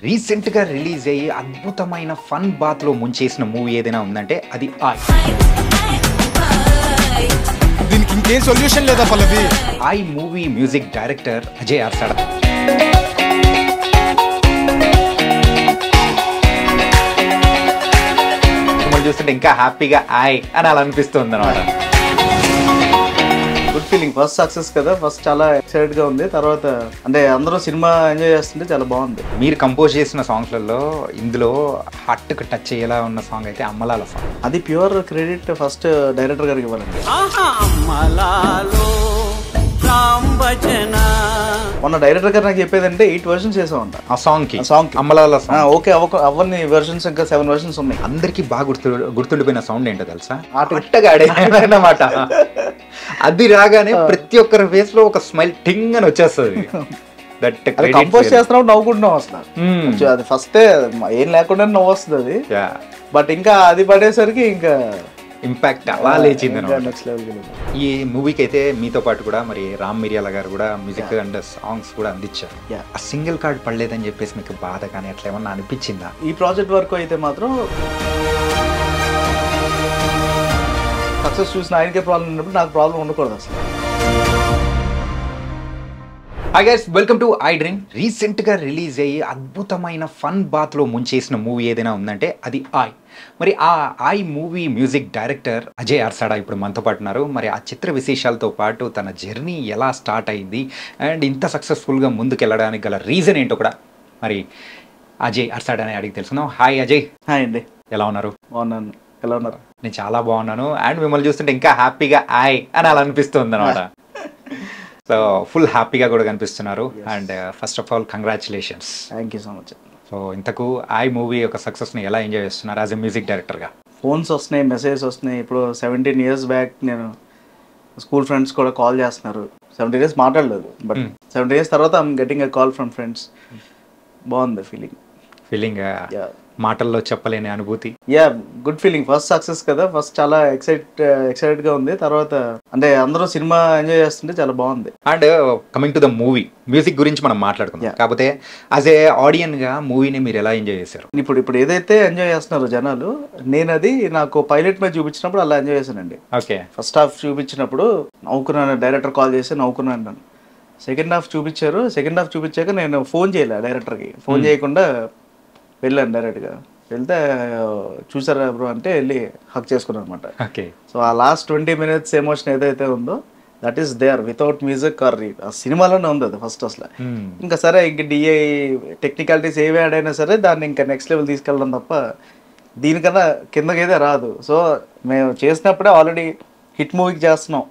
రీసెంట్‌గా రిలీజ్ అయ్యి అద్భుతమైన ఫన్ బాత్‌లో ముంచేసిన మూవీ ఏదైనా ఉందంటే అది 'ఆయ్'. దీనికి ఇంకేం సొల్యూషన్ లేదా పల్లవి. 'Aay' movie music director Ajay Arsada. మిమ్మల్ని చూస్తుంటే ఇంకా హ్యాపీగా 'ఆయ్' అని అలా అనిపిస్తుందన్నమాట. Good feeling. ఫస్ట్ సక్సెస్ కదా, ఫస్ట్ చాలా ఎక్సైటెడ్ గా ఉంది. తర్వాత అంటే అందరూ సినిమా ఎంజాయ్ చేస్తుంటే చాలా బాగుంది. మీరు కంపోజ్ చేసిన సాంగ్స్లలో ఇందులో హార్ట్‌కి టచ్ అయ్యేలా ఉన్న సాంగ్ అయితే 'అమ్మలాల' సాంగ్. అది ప్యూర్ క్రెడిట్ ఫస్ట్ డైరెక్టర్ గారికి ఇవ్వాలండి. మొన్న డైరెక్టర్ గారు నాకు చెప్పేదంటే 8 వర్షన్స్ చేసామంట ఆ సాంగ్కి 'అమ్మలాల' సాంగ్. ఓకే, అవన్నీ వర్షన్స్ ఇంకా 7 వర్షన్స్ ఉన్నాయి. అందరికి బాగా గుర్తుండిపోయిన సౌండ్ ఏంటో తెలుసా? ఆటగా ఆడేనమాట. అది రాగానే ప్రతి ఒక్కరి ఫేస్ లో ఒక స్మైల్ టింగ్ అని వచ్చేస్తుంది. కంపోజ్ చేస్తున్నప్పుడు నవ్వుకుంటున్నాం అసలు. అది ఫస్ట్ ఏం లేకుండా నవ్వు వస్తుంది అది. బట్ ఇంకా అది పడేసరికి ఇంకా ఇంపాక్ట్ అలా లేచింది. Next level. ఈ మూవీకి అయితే మీతో పాటు కూడా మరి రామ్ మిరియాల గారు కూడా మ్యూజిక్ అండ్ సాంగ్స్ కూడా అందించారు. ఆ సింగిల్ కార్డ్ పడలేదని చెప్పేసి మీకు బాధ కానీ అట్లా ఏమన్నా అనిపించిందా? ఈ ప్రాజెక్ట్ వరకు అయితే మాత్రం సక్సెస్ చూసిన ఆయనకే ప్రాబ్లం ఉన్నప్పుడు నాకు ప్రాబ్లం ఉండకూడదు అసలు. Hi guys, welcome to I dream. రీసెంట్గా రిలీజ్ అయ్యి అద్భుతమైన ఫన్ బాత్లో ముంచేసిన మూవీ ఏదైనా ఉందంటే అది 'ఆయ్'. మరి ఆ 'ఆయ్' మూవీ మ్యూజిక్ డైరెక్టర్ అజయ్ ఆర్సాడా ఇప్పుడు మనతో పాటు ఉన్నారు. మరి ఆ చిత్ర విశేషాలతో పాటు తన జర్నీ ఎలా స్టార్ట్ అయింది అండ్ ఇంత సక్సెస్ఫుల్గా ముందుకెళ్ళడానికి గల రీజన్ ఏంటో కూడా మరి అజయ్ ఆర్సాడాని అడిగి తెలుసుకుందాం. హాయ్ అజయ్. హాయ్ అండి. ఎలా ఉన్నారు? బాగున్నాను. ఎలా ఉన్నారు? నేను చాలా బాగున్నాను. అండ్ మిమ్మల్ని చూస్తుంటే ఇంకా హ్యాపీగా 'ఆయ్' అని అలా అనిపిస్తుంది అనమాట. సో ఫుల్ హ్యాపీగా కూడా కనిపిస్తున్నారు. And first of all congratulations. Thank you so much. So ఇంతకు 'ఆయ్' మూవీ యొక్క సక్సెస్ని ఎలా ఎంజాయ్ చేస్తున్నారు యాజ్ ఎ మ్యూజిక్ డైరెక్టర్గా? ఫోన్స్ వస్తున్నాయి, మెసేజెస్ వస్తున్నాయి. ఇప్పుడు 17 years బ్యాక్ నేను స్కూల్ ఫ్రెండ్స్ కూడా కాల్ చేస్తున్నారు. 17 years మాట్లాడలేదు, బట్ 17 years తర్వాత I'm getting a call from friends. బాగుంది ఫీలింగ్. మాటల్లో చెప్పలేని అనుభూతి. Good feeling. ఫస్ట్ సక్సెస్ కదా, ఫస్ట్ చాలా ఎక్సైటెడ్ గా ఉంది. తర్వాత అంటే అందరూ సినిమా ఎంజాయ్ చేస్తుంటే చాలా బాగుంది. And coming to the movie, music గురించి మనం మాట్లాడుకుందాం. కాకపోతే యాజ్ ఏ ఆడియన్ గా మూవీని మీరు ఎలా ఎంజాయ్ చేశారు? ఇప్పుడు ఏదైతే ఎంజాయ్ చేస్తున్నారో జనాలు, నేను అది నాకు పైలట్ మీద చూపించినప్పుడు అలా ఎంజాయ్ చేశానండి. ఓకే, ఫస్ట్ హాఫ్ చూపించినప్పుడు నవ్వుకున్నాను, డైరెక్టర్ కాల్ చేసి నవ్వుకున్నాను. సెకండ్ హాఫ్ చూపించారు. సెకండ్ హాఫ్ చూపించాక నేను ఫోన్ చేయలే డైరెక్టర్కి. ఫోన్ చేయకుండా వెళ్ళాను డైరెక్ట్గా. వెళ్తే చూసారా బ్రో అంటే వెళ్ళి హక్ చేసుకున్నాను అనమాట. ఓకే. సో ఆ లాస్ట్ 20 minutes ఎమోషన్ ఏదైతే ఉందో that is there without music or ఆ సినిమాలోనే ఉంది అది ఫస్ట్ అసలు. ఇంకా సరే ఇంక డిఐ టెక్నికాలిటీస్ ఏవి యాడ్ అయినా సరే దాన్ని ఇంకా నెక్స్ట్ లెవెల్ తీసుకెళ్ళడం తప్ప దీనికన్నా కిందకైతే రాదు. సో మేము చేసినప్పుడే ఆల్రెడీ హిట్ మూవీకి చేస్తున్నాం,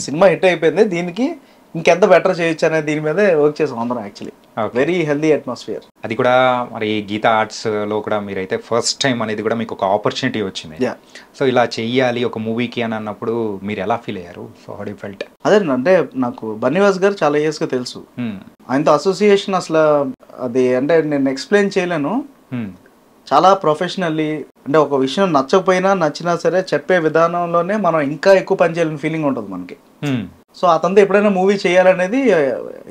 సినిమా హిట్ అయిపోయింది, దీనికి ఇంకెంత బెటర్ చేయొచ్చు అనేది దీని మీదే వర్క్ చేసాం అందరం. Actually very healthy atmosphere. అది కూడా మరి గీతా ఆర్ట్స్ లో కూడా మీరైతే ఫస్ట్ టైం అనేది కూడా మీకు ఒక ఆపర్చునిటీ వచ్చింది. సో ఇలా చెయ్యాలి ఒక మూవీకి అని అన్నప్పుడు మీరు ఎలా ఫీల్ అయ్యారు? So how do you felt? అదే అంటే నాకు బన్నీవాస్ గారు చాలా ఇయర్స్గా తెలుసు. ఆయనతో అసోసియేషన్ అసలు అది అంటే నేను ఎక్స్ప్లెయిన్ చేయలేను. చాలా ప్రొఫెషనల్లీ అంటే ఒక విషయం నచ్చకపోయినా నచ్చినా సరే చెప్పే విధానంలోనే మనం ఇంకా ఎక్కువ పని చేయాలని ఫీలింగ్ ఉంటుంది మనకి. సో అతనితో ఎప్పుడైనా మూవీ చేయాలనేది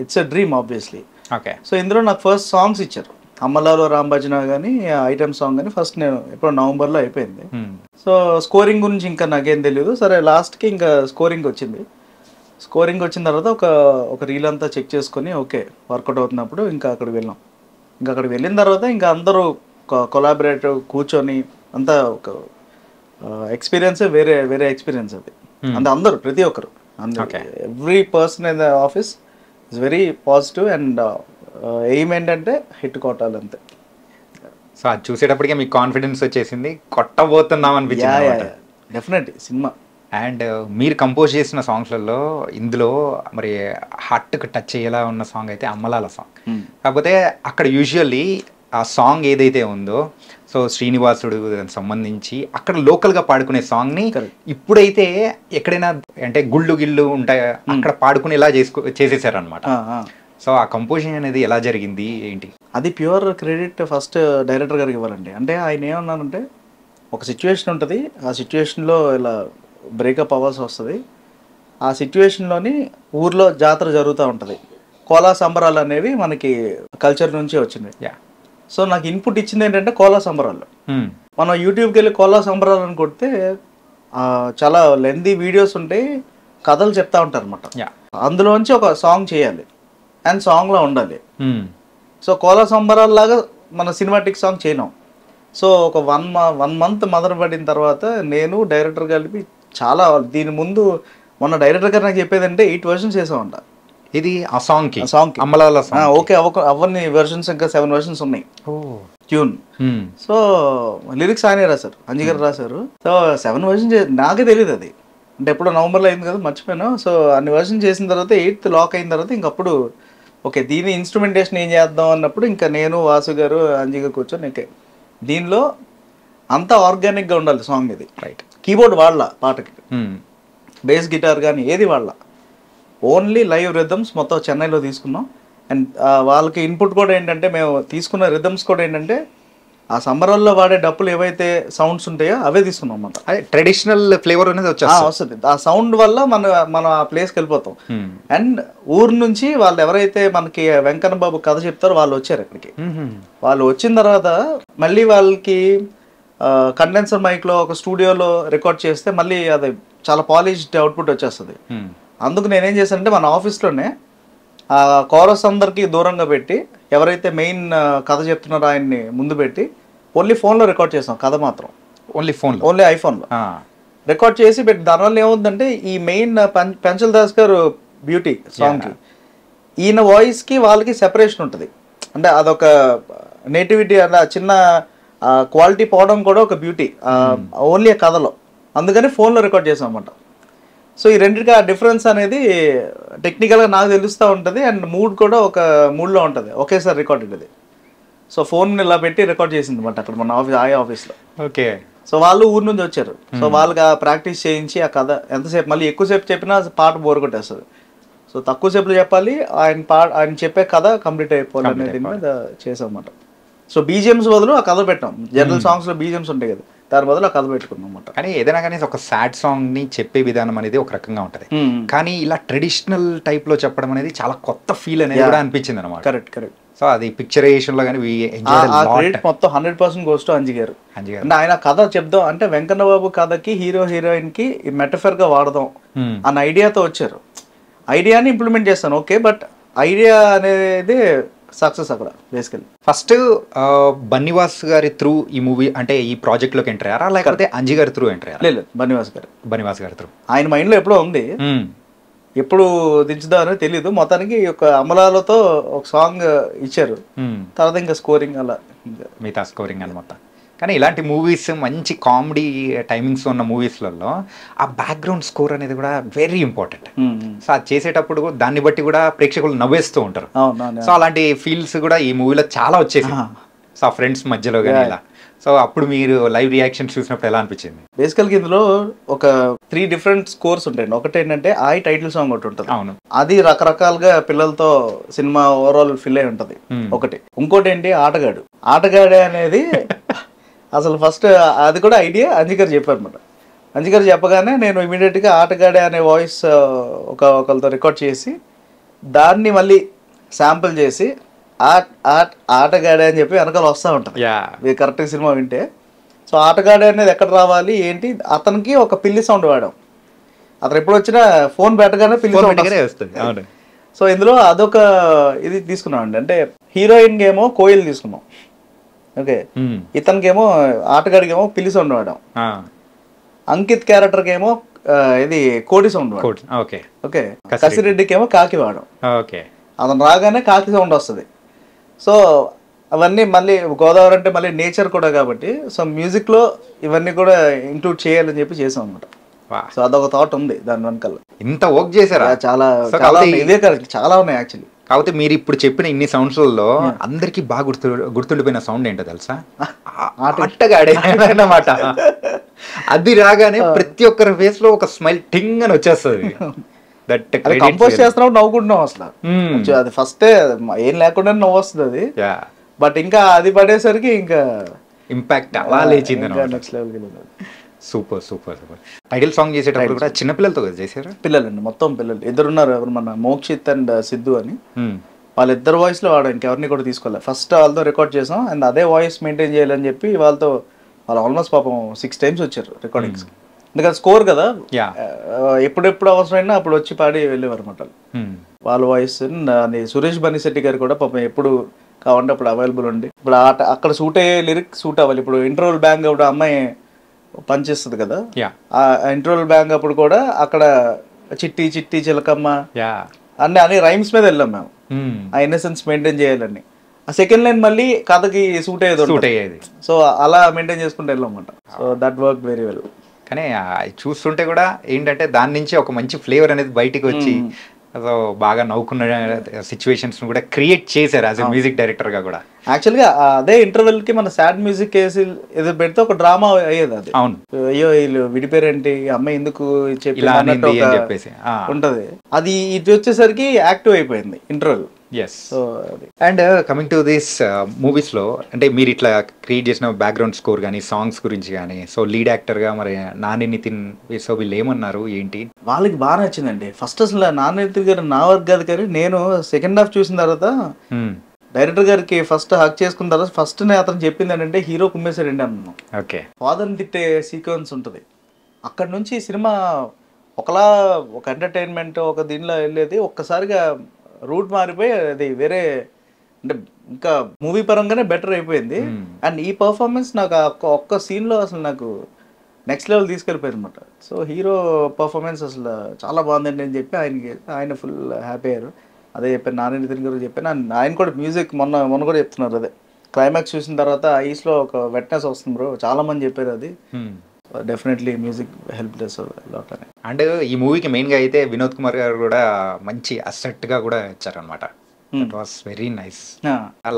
it's a dream obviously. Okay. So ఇందులో నాకు ఫస్ట్ సాంగ్స్ ఇచ్చారు. అమ్మలాలో రామ్ భజన కానీ ఐటమ్ సాంగ్ కానీ ఫస్ట్ నేను ఎప్పుడో నవంబర్లో అయిపోయింది. సో స్కోరింగ్ గురించి ఇంకా నాకేం తెలియదు. సరే లాస్ట్కి ఇంకా స్కోరింగ్ వచ్చింది. స్కోరింగ్ వచ్చిన తర్వాత ఒక రీల్ అంతా చెక్ చేసుకొని ఓకే వర్కౌట్ అవుతున్నప్పుడు ఇంకా అక్కడికి వెళ్ళాం. ఇంకా అక్కడికి వెళ్ళిన తర్వాత ఇంకా అందరూ కొలాబరేటివ్ కూర్చొని అంతా ఒక ఎక్స్పీరియన్స్ వేరే ఎక్స్పీరియన్స్ అది. అంటే అందరూ ప్రతి ఒక్కరు every person in the office is very positive and aim ఏంటంటే హిట్ కొట్టాలి అంతే. సో అది చూసేటప్పటికే మీకు కాన్ఫిడెన్స్ వచ్చేసింది, కొట్టబోతున్నాం అనిపించింది డెఫినెట్లీ సినిమా. అండ్ మీరు కంపోజ్ చేసిన సాంగ్స్లలో ఇందులో మరి హార్ట్కి టచ్ అయ్యేలా ఉన్న సాంగ్ అయితే 'అమ్మలాల' సాంగ్. కాకపోతే అక్కడ యూజువల్లీ ఆ సాంగ్ ఏదైతే ఉందో సో శ్రీనివాసుడు సంబంధించి అక్కడ లోకల్గా పాడుకునే సాంగ్ని ఇప్పుడైతే ఎక్కడైనా అంటే గిళ్ళు ఉంటాయి అక్కడ పాడుకునేలా చేసేసారనమాట. సో ఆ కంపోజిషన్ అనేది ఎలా జరిగింది ఏంటి? అది ప్యూర్ క్రెడిట్ ఫస్ట్ డైరెక్టర్ గారికి ఇవ్వాలండి. అంటే ఆయన ఏమన్నానంటే ఒక సిచ్యువేషన్ ఉంటుంది, ఆ సిచ్యువేషన్లో ఇలా బ్రేకప్ అవ్వాల్సి వస్తుంది. ఆ సిచ్యువేషన్లోని ఊర్లో జాతర జరుగుతూ ఉంటుంది. కోలా సంబరాలు అనేవి మనకి కల్చర్ నుంచి వచ్చినాయి. సో నాకు ఇన్పుట్ ఇచ్చింది ఏంటంటే కోలా సంబరాలు. మనం యూట్యూబ్కి వెళ్ళి కోలా సంబరాలు అని కొడితే చాలా లెందీ వీడియోస్ ఉంటాయి, కథలు చెప్తా ఉంటారు అనమాట. అందులోంచి ఒక సాంగ్ చేయాలి అండ్ సాంగ్లో ఉండాలి. సో కోలా సంబరాల లాగా మన సినిమాటిక్ సాంగ్ చేయలేం. సో ఒక 1 month మొదలు పడిన తర్వాత నేను డైరెక్టర్ కలిపి చాలా, దీని ముందు మొన్న డైరెక్టర్ గారు నాకు చెప్పేదంటే 8 versions చేసామంట. ఇది ఆ సాంగ్ అమ్మలాల ఓకే అవన్నీ వెర్షన్స్, ఇంకా 7 versions ఉన్నాయి ట్యూన్. సో లిరిక్స్ ఆయనే రాశారు, అంజి గారు రాశారు. సో 7 versions నాకే తెలియదు అది, అంటే ఎప్పుడో నవంబర్లో అయింది కదా, మర్చిపోయాను. సో అన్ని వెర్షన్స్ చేసిన తర్వాత 8th లాక్ అయిన తర్వాత ఇంకప్పుడు ఓకే దీని ఇన్స్ట్రుమెంటేషన్ ఏం చేద్దాం అన్నప్పుడు ఇంకా నేను, వాసు గారు, అంజి గారు కూర్చొని ఓకే దీనిలో అంతా ఆర్గానిక్గా ఉండాలి సాంగ్. ఇది రైట్, కీబోర్డ్ వాడలా పాటకి, బేస్ గిటార్ కానీ ఏది వాడలా, ఓన్లీ లైవ్ రిథమ్స్ మొత్తం చెన్నైలో తీసుకున్నాం. అండ్ వాళ్ళకి ఇన్పుట్ కూడా ఏంటంటే, మేము తీసుకున్న రిథమ్స్ కూడా ఏంటంటే ఆ సంబరాల్లో వాడే డప్పులు ఏవైతే సౌండ్స్ ఉంటాయో అవే తీసుకున్నాం అన్నమాట. అదే ట్రెడిషనల్ ఫ్లేవర్ అనేది వస్తుంది. ఆ సౌండ్ వల్ల మనం ఆ ప్లేస్కి వెళ్ళిపోతాం. అండ్ ఊరు నుంచి వాళ్ళు ఎవరైతే మనకి వెంకన్న బాబు కథ చెప్తారో వాళ్ళు వచ్చారు ఇక్కడికి. వాళ్ళు వచ్చిన తర్వాత మళ్ళీ వాళ్ళకి కండెన్సర్ మైక్లో ఒక స్టూడియోలో రికార్డ్ చేస్తే మళ్ళీ అది చాలా పాలిష్డ్ అవుట్పుట్ వచ్చేస్తుంది. అందుకు నేనేం చేశానంటే మన ఆఫీస్లోనే ఆ కోరస్ అందరికి దూరంగా పెట్టి, ఎవరైతే మెయిన్ కథ చెప్తున్నారో ఆయన్ని ముందు పెట్టి ఓన్లీ ఫోన్లో రికార్డ్ చేసాం కథ మాత్రం. ఓన్లీ ఐఫోన్లో రికార్డ్ చేసి పెట్టి, దానివల్ల ఏముందంటే ఈ మెయిన్ పెంచల్ దాస్ గారు బ్యూటీ సాంగ్కి, ఈయన వాయిస్కి వాళ్ళకి సెపరేషన్ ఉంటుంది. అంటే అదొక నేటివిటీ, అంటే చిన్న క్వాలిటీ పోవడం కూడా ఒక బ్యూటీ ఓన్లీ కథలో. అందుకని ఫోన్లో రికార్డ్ చేసాం అన్నమాట. సో ఈ రెండింటికి ఆ డిఫరెన్స్ అనేది టెక్నికల్గా నాకు తెలుస్తూ ఉంటుంది. అండ్ మూడ్ కూడా ఒక మూడ్లో ఉంటుంది, ఒకేసారి రికార్డ్ ఇది. సో ఫోన్ ఇలా పెట్టి రికార్డ్ చేసింది అనమాట అక్కడ మన ఆఫీస్లో. ఓకే. సో వాళ్ళు ఊరు నుంచి వచ్చారు. సో వాళ్ళకి ప్రాక్టీస్ చేయించి ఆ కథ ఎంతసేపు, మళ్ళీ ఎక్కువసేపు చెప్పినా పాట బోర్ కొట్టేస్తుంది. సో తక్కువసేపులో చెప్పాలి, ఆయన చెప్పే కథ కంప్లీట్ అయిపోవాలి అనే దీని మీద చేసాం అన్నమాట. సో బీజిఎమ్స్ బదులు ఆ కథ పెట్టాం. జనరల్ సాంగ్స్లో బీజిఎమ్స్ ఉంటాయి కదా, దాని బదులు ఆ కథ పెట్టుకున్నాం అన్నమాట. కానీ ఏదైనా కానీ ఒక సాడ్ సాంగ్ ని చెప్పే విధానం అనేది ఒక రకంగా ఉంటుంది, కానీ ఇలా ట్రెడిషనల్ టైప్ లో చెప్పడం అనేది చాలా కొత్త ఫీల్ అనేది కూడా అనిపించింది అనమాట. కరెక్ట్. సో అది పిక్చరైజేషన్ లో కానీ మొత్తం 100% గోస్ టు అంజి గారు. అంటే ఆయన కథ చెప్దాం అంటే వెంకన్న బాబు కథకి హీరో హీరోయిన్ కి మెటఫర్ గా వాడదాం అన్న ఐడియాతో వచ్చారు. ఐడియాని ఇంప్లిమెంట్ చేస్తాను ఓకే, బట్ ఐడియా అనేది సక్సెస్ అక్కడ బేసికల్లీ. ఫస్ట్ బన్నివాస్ గారి త్రూ ఈ మూవీ అంటే ఈ ప్రాజెక్ట్ లోకి ఎంటర్ అయ్యారా, లేకపోతే అంజి గారి త్రూ ఎంటర్ అయ్యారా? లేదు, బన్నివాస్ గారి త్రూ. ఆయన మైండ్ లో ఎప్పుడో ఉంది, ఎప్పుడు దించుదామని తెలీదు. మొత్తానికి ఒక అమలాలతో ఒక సాంగ్ ఇచ్చారు, తర్వాత ఇంకా స్కోరింగ్ అలా మిగతా స్కోరింగ్ అని మొత్తం. కానీ ఇలాంటి మూవీస్ మంచి కామెడీ టైమింగ్స్ ఉన్న మూవీస్లలో ఆ బ్యాక్గ్రౌండ్ స్కోర్ అనేది కూడా వెరీ ఇంపార్టెంట్. సో అది చేసేటప్పుడు దాన్ని బట్టి కూడా ప్రేక్షకులు నవ్వేస్తూ ఉంటారు. సో అలాంటి ఫీల్స్ కూడా ఈ మూవీలో చాలా వచ్చేసి, సో ఆ ఫ్రెండ్స్ మధ్యలో కానీ ఇలా. సో అప్పుడు మీరు లైవ్ రియాక్షన్ చూసినప్పుడు ఎలా అనిపించింది? బేసికల్గా ఇందులో ఒక 3 different స్కోర్స్ ఉంటాయండి. ఒకటి ఏంటంటే టైటిల్ సాంగ్ ఒకటి ఉంటుంది, అవును, అది రకరకాలుగా పిల్లలతో సినిమా ఓవరాల్ ఫిల్ అయి ఉంటుంది ఒకటి. ఇంకోటి ఏంటి ఆటగాడే అనేది అసలు ఫస్ట్ అది కూడా ఐడియా అంజి గారు చెప్పారు అనమాట. అంజి గారు చెప్పగానే నేను ఇమీడియట్గా ఆటగాడే అనే వాయిస్ ఒకరితో రికార్డ్ చేసి దాన్ని మళ్ళీ శాంపుల్ చేసి ఆటగాడే అని చెప్పి వెనకాల వస్తూ ఉంటుంది మీరు కరెక్ట్గా సినిమా వింటే. సో ఆటగాడే అనేది ఎక్కడ రావాలి ఏంటి, అతనికి ఒక పిల్లి సౌండ్ వాడాం. అతను ఎప్పుడు వచ్చినా ఫోన్ పెట్టగానే పిల్లి సౌండ్ వస్తుంది. సో ఇందులో అదొక ఇది తీసుకున్నాం అండి, అంటే హీరోయిన్కి ఏమో కోయిల్ తీసుకున్నాం, ఓకే, ఇతనికేమో ఆటగాడికేమో పిల్లి సౌండ్ వాడాం. అంకిత్ క్యారెక్టర్కి ఏమో ఇది కోడి సౌండ్ వాడాం. ఓకే, కసిరెడ్డికి ఏమో కాకి వాడాం. అతను రాగానే కాకి సౌండ్ వస్తుంది. సో అవన్నీ మళ్ళీ గోదావరి అంటే మళ్ళీ నేచర్ కూడా కాబట్టి, సో మ్యూజిక్లో ఇవన్నీ కూడా ఇంక్లూడ్ చేయాలని చెప్పి చేసాం అనమాట. సో అదొక థాట్ ఉంది దాని వెనకాల. ఇంత వర్క్ చేశారా? చాలా చాలా ఉన్నాయి యాక్చువల్లీ. కాకపోతే మీరు ఇప్పుడు చెప్పిన ఇన్ని సౌండ్స్లలో అందరికి బాగా గుర్తుండిపోయిన సౌండ్ ఏంటో తెలుసా? ఆటగాడే అన్నమాట. అది రాగానే ప్రతి ఒక్కరి ఫేస్ లో ఒక స్మైల్ టింగ్ అని వచ్చేస్తుంది. కంపోజ్ చేస్తున్నావు నవ్వుకుంటున్నాం అసలు, అది ఫస్ట్ ఏం లేకుండా నవ్వు వస్తుంది అది. బట్ ఇంకా అది పడేసరికి ఇంకా ఇంపాక్ట్ అలా లేచింది. సూపర్. టైటిల్ సాంగ్ చేసేటప్పుడు కూడా చిన్న పిల్లలతో చేశారు? పిల్లలండి, మొత్తం పిల్లలు. ఇద్దరున్నారు, ఎవరు మన మోక్షిత్ అండ్ సిద్ధు అని. వాళ్ళిద్దరు వాయిస్లో వాడాం, ఇంకెవరిని కూడా తీసుకోలేదు. ఫస్ట్ వాళ్ళతో రికార్డ్ చేసాం అండ్ అదే వాయిస్ మెయింటైన్ చేయాలని చెప్పి వాళ్ళు ఆల్మోస్ట్ పాపం 6 times వచ్చారు రికార్డింగ్స్. ఎందుకంటే స్కోర్ కదా, ఎప్పుడెప్పుడు అవసరమైనా అప్పుడు వచ్చి పాడి వెళ్ళేవారు అనమాట వాళ్ళ వాయిస్. సురేష్ బనిశెట్టి గారు కూడా పాపం ఎప్పుడు కావాలంటే అప్పుడు అవైలబుల్ ఉండి, ఇప్పుడు అక్కడ సూట్ అయ్యే లిరిక్ సూట్ అవ్వాలి. ఇప్పుడు ఇంటర్వల్ బ్యాంక్ అప్పుడు అమ్మాయి పనిచేస్తుంది కదా, ఆ ఇంటర్వల్ బ్యాంక్ అప్పుడు కూడా అక్కడ చిట్టి చిట్టి చిలకమ్మ అన్ని రైమ్స్ మీద వెళ్ళాం మేము, ఆ ఇన్నసెన్స్ మెయింటైన్ చేయాలని. ఆ సెకండ్ లైన్ మళ్ళీ కథకి సూట్ అయ్యేది. సో అలా మెయింటైన్ చేసుకుంటూ వెళ్ళాం అన్నమాట. So that work very well. కానీ చూస్తుంటే కూడా ఏంటంటే దాని నుంచి ఒక మంచి ఫ్లేవర్ అనేది బయటికి వచ్చి సో బాగా నవ్వుకున్న సిచ్యువేషన్స్ కూడా క్రియేట్ చేశారు యాజ్ ఎ మ్యూజిక్ డైరెక్టర్ గా కూడా. యాక్చువల్గా అదే ఇంటర్వెల్ కి మన సాడ్ మ్యూజిక్ వేసి ఏదో పెడితే ఒక డ్రామా అయ్యేది అది. అవును, అయ్యో వీళ్ళు విడిపోయారేంటి, అమ్మాయి ఎందుకు చెప్పేసి ఉంటది. అది ఇది వచ్చేసరికి యాక్టివ్ అయిపోయింది interval. Yes. And coming to this మూవీస్లో అంటే మీరు ఇట్లా క్రియేట్ చేసిన బ్యాక్గ్రౌండ్ స్కోర్ కానీ సాంగ్స్ గురించి కానీ, సో లీడ్ యాక్టర్గా మరి నాని నితిన్ సో వీళ్ళు ఏమన్నారు ఏంటి? వాళ్ళకి బాగా నచ్చిందండి. ఫస్ట్ అసలు నాని నితిన్ గారు నా వర్క్ కాదు, కానీ నేను సెకండ్ హాఫ్ చూసిన తర్వాత డైరెక్టర్ గారికి ఫస్ట్ హక్ చేసుకున్న తర్వాత ఫస్ట్ అతను చెప్పింది ఏంటంటే హీరో కుమ్మేశాడండి అన్నాను. ఓకే, ఫాదర్ని తిట్టే సీక్వెన్స్ ఉంటుంది. అక్కడ నుంచి సినిమా ఒకలా ఒక ఎంటర్టైన్మెంట్ ఒక దీనిలో వెళ్ళేది, ఒక్కసారిగా రూట్ మారిపోయి అది వేరే అంటే ఇంకా మూవీ పరంగానే బెటర్ అయిపోయింది. అండ్ ఈ పర్ఫార్మెన్స్ నాకు ఒక్క సీన్లో అసలు నాకు నెక్స్ట్ లెవెల్ తీసుకెళ్ళిపోయింది అనమాట. సో హీరో పర్ఫార్మెన్స్ అసలు చాలా బాగుందండి అని చెప్పి ఆయన ఫుల్ హ్యాపీ అయ్యారు. అదే చెప్పాను, నాని నితిన్ గారు చెప్పాను. ఆయన కూడా మ్యూజిక్ మొన్న కూడా చెప్తున్నారు, అదే క్లైమాక్స్ చూసిన తర్వాత ఐస్లో ఒక వెట్నెస్ వస్తుంది బ్రో, చాలా మంది చెప్పారు అది. డెఫినెట్లీ మ్యూజిక్ హెల్ప్ చేస్తారు లాట్ అని. అండ్ ఈ మూవీకి మెయిన్గా అయితే వినోద్ కుమార్ గారు కూడా మంచి అసెట్గా కూడా ఇచ్చారనమాట. It was very nice.